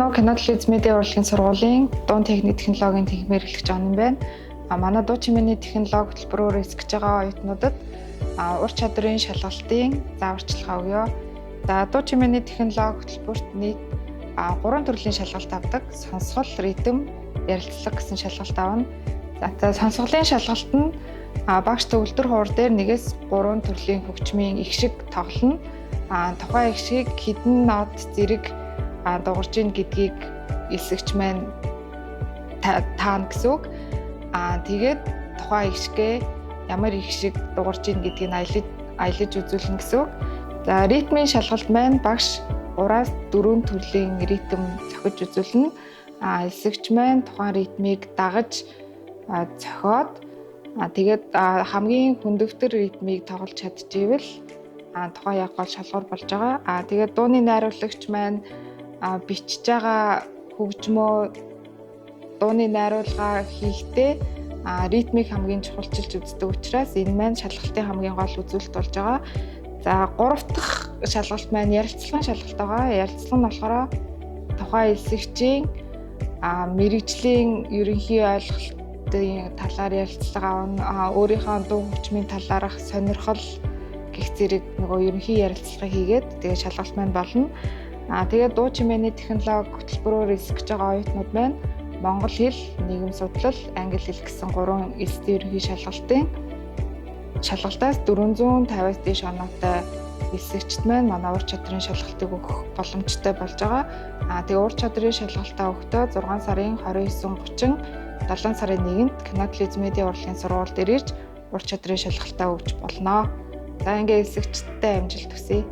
Манай кино телевиз медиа урлагийн сургуулийн дуун техник технологийн тэнхимээр эхлэж байгаа юм байна. Манай дуу чимээний технологи хөтөлбөрөөр эсгэж байгаа оюутнуудад ур чадрын шалгалтын зааварчилгаа өгье. За дуу чимээний технологи хөтөлбөрт нийт 3 төрлийн шалгалт авдаг. Сонсгол, ритм, ярилцлага гэсэн шалгалт авна. За сонсголын шалгалт нь багш төгөлдөр хуур дээр 1-3 төрлийн хөгжмийн их шиг тоглоно. Тухайн их шиг хэдэн нот зэрэг дуурж ийн гэдгийг эсэгч маань таана гэсэн үг. Тэгээд тухайн их шигээ ямар их шиг дуурж ийн гэдгийг аялаж үзүүлнэ гэсэн үг. За ритмийн шалгалт маань багш 3-4 төрлийн ритм зохиж үзүүлнэ. Эсэгч маань тухайн ритмийг дагаж зохиод тэгээд хамгийн хүндөвтөр ритмийг тоглож чадчихвэл тухайн яг гол шалгуур болж байгаа. Тэгээд дууны найруулагч маань бичиж байгаа хөгжмөө дууны найруулга хийхдээ ритмийг хамгийн чухалчилж үздэг учраас энэ маань шалгалтын хамгийн гол үзүүлэлт болж байгаа. За 3 дахь шалгалт маань ярилцлагын шалгалт байгаа. Ярилцлага нь болохоор тухайн эсэгчийн мэрэгжлийн ерөнхий ойлголтын талаар ярилцлага авна. Өөрийнхөө дуу хөгжмийн талаарх сонирхол гэх зэрэг нөгөө ерөнхий ярилцлага хийгээд тэгээд шалгалт маань болно. Тэгээд дуу чимээний технологи хөтөлбөрөөр эсгэж байгаа оюутнууд маань монгол хэл, нийгэм судлал, англи хэл гэсэн 3 эсдийн ерөнхий шалгалтаас 450-аас дээш оноотой эсэгчд маань манай ур чадрын шалгалтыг өгөх боломжтой болж байгаа. Тэгээд ур чадрын шалгалтаа өгөхдөө 6 сарын 29-30, 7 сарын 1-нд кино телевиз медиа урлагийн сургуульд ирж ур чадрын шалгалтаа өгч болно. За ингээд эсэгчдтэй амжилт хүсье.